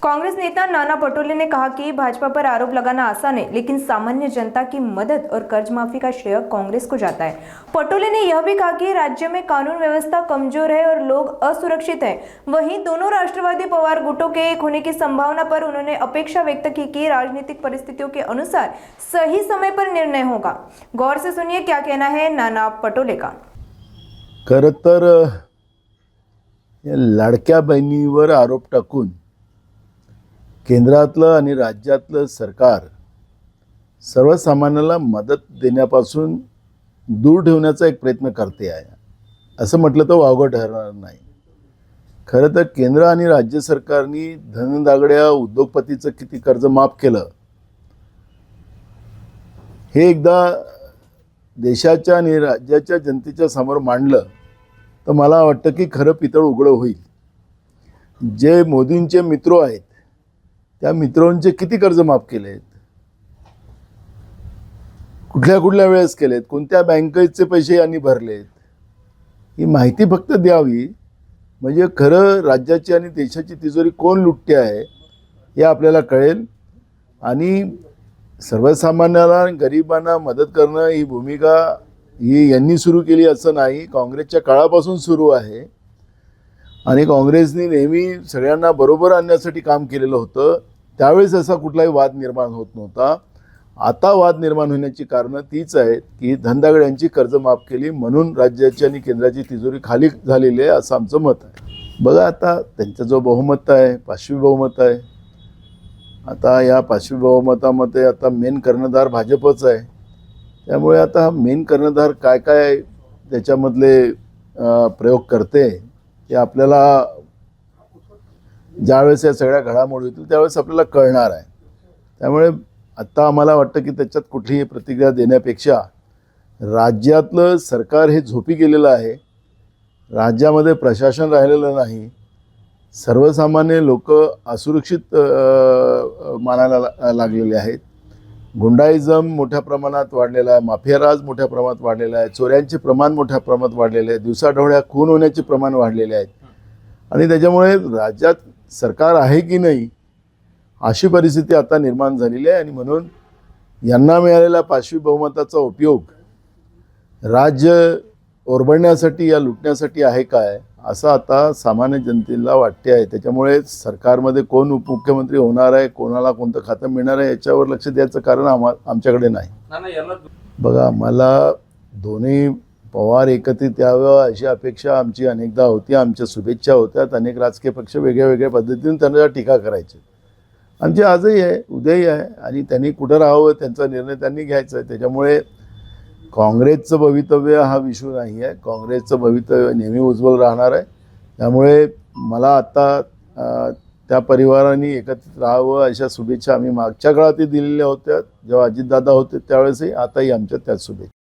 कांग्रेस नेता नाना पटोले ने कहा कि भाजपा पर आरोप लगाना आसान है, लेकिन सामान्य जनता की मदद और कर्ज माफी का श्रेय कांग्रेस को जाता है। पटोले ने यह भी कहा कि राज्य में कानून व्यवस्था कमजोर है और लोग असुरक्षित हैं। वहीं दोनों राष्ट्रवादी पवार गुटों के एक होने की संभावना पर उन्होंने अपेक्षा व्यक्त की कि राजनीतिक परिस्थितियों के अनुसार सही समय पर निर्णय होगा। गौर से सुनिए क्या कहना है नाना पटोले का। खरं तर या लाडक्या बहिणीवर आरोप टाकून केंद्रातलं आणि राज्यातलं सरकार सर्वसामान्याला मदत देण्यापासून दूर ठेवण्याचा एक प्रयत्न करते आहे असं म्हटलं तर वावगं ठरणार नाही। खरं तर केंद्र आणि राज्य सरकारनी धनदागड्या उद्योगपतीचं किती कर्ज माफ केलं हे एकदा देशाच्या आणि राज्याच्या जनतेच्या समोर मांडलं तर मला वाटतं की खरं पितळ उघडं होईल। जे मोदींचे मित्र आहेत त्या मित्रांचे किती कर्ज माफ केलेत, कुठल्या वेळेस केलेत, कोणत्या बँकेचे पैसे यांनी भरलेत, ही माहिती फक्त द्यावी म्हणजे खरं राज्याची आणि देशाची तिजोरी कोण लुटते आहे हे आपल्याला कळेल। आणि सर्वसामान्याला गरिबांना मदत करणं ही भूमिका ही यांनी सुरू केली असं नाही, काँग्रेसच्या काळापासून सुरू आहे आणि काँग्रेसने नेहमी सगळ्यांना बरोबर आणण्यासाठी काम केलेलं होतं। त्यावेळेस असा कुठलाही वाद निर्माण होत नव्हता। आता वाद निर्माण होण्याची कारणं तीच आहेत की धनदागड्यांची कर्ज माफ केली म्हणून राज्याची आणि केंद्राची तिजोरी खाली झालेली आहे असं आमचं मत आहे। बघा आता त्यांचा जो बहुमत आहे, पाचवी बहुमत आहे, आता या पाचवी बहुमतामध्ये आता मेन कर्णधार भाजपच आहे। त्यामुळे आता मेन कर्णधार काय काय त्याच्यामधले प्रयोग करते हे आपल्याला ज्यावेळेस या सगळ्या घडामोडी होतील त्यावेळेस आपल्याला कळणार आहे। त्यामुळे आत्ता आम्हाला वाटतं की त्याच्यात कुठलीही प्रतिक्रिया देण्यापेक्षा राज्यातलं सरकार हे झोपी गेलेलं आहे, राज्यामध्ये प्रशासन राहिलेलं नाही, सर्वसामान्य लोक असुरक्षित मानायला लागलेले आहेत, गुंडाईजम मोठ्या प्रमाणात वाढलेला आहे, माफियाराज मोठ्या प्रमाणात वाढलेला आहे, चोऱ्यांचे प्रमाण मोठ्या प्रमाणात वाढलेले आहे, दिवसाढवळ्या खून होण्याचे प्रमाण वाढलेले आहेत आणि त्याच्यामुळे राज्यात सरकार आहे की नाही अशी परिस्थिती आता निर्माण झालेली आहे। आणि म्हणून यांना मिळालेला पाचवी बहुमताचा उपयोग राज्य ओरबडण्यासाठी या लुटण्यासाठी आहे काय असं आता सामान्य जनतेला वाटते आहे। त्याच्यामुळे सरकारमध्ये कोण उपमुख्यमंत्री होणार आहे, कोणाला कोणतं खातं मिळणार आहे याच्यावर लक्ष द्यायचं कारण आमच्याकडे नाही। बघा मला दोन्ही पवार एकत्रित यावं अशी अपेक्षा आमची अनेकदा होती, आमच्या शुभेच्छा होत्यात। अनेक राजकीय पक्ष वेगळ्या पद्धतीने त्यांना टीका करायची, आमची आजही आहे उद्याही आहे आणि त्यांनी कुठं राहावं त्यांचा निर्णय त्यांनी घ्यायचा आहे। त्याच्यामुळे काँग्रेसचं भवितव्य हा विषय नाही आहे, काँग्रेसचं भवितव्य नेहमी उज्ज्वल राहणार आहे। त्यामुळे मला आता त्या परिवारांनी एकत्रित राहावं अशा शुभेच्छा आम्ही मागच्या काळातही दिलेल्या होत्या, जेव्हा अजितदादा होते त्यावेळेसही, आताही आमच्या त्याच शुभेच्छा।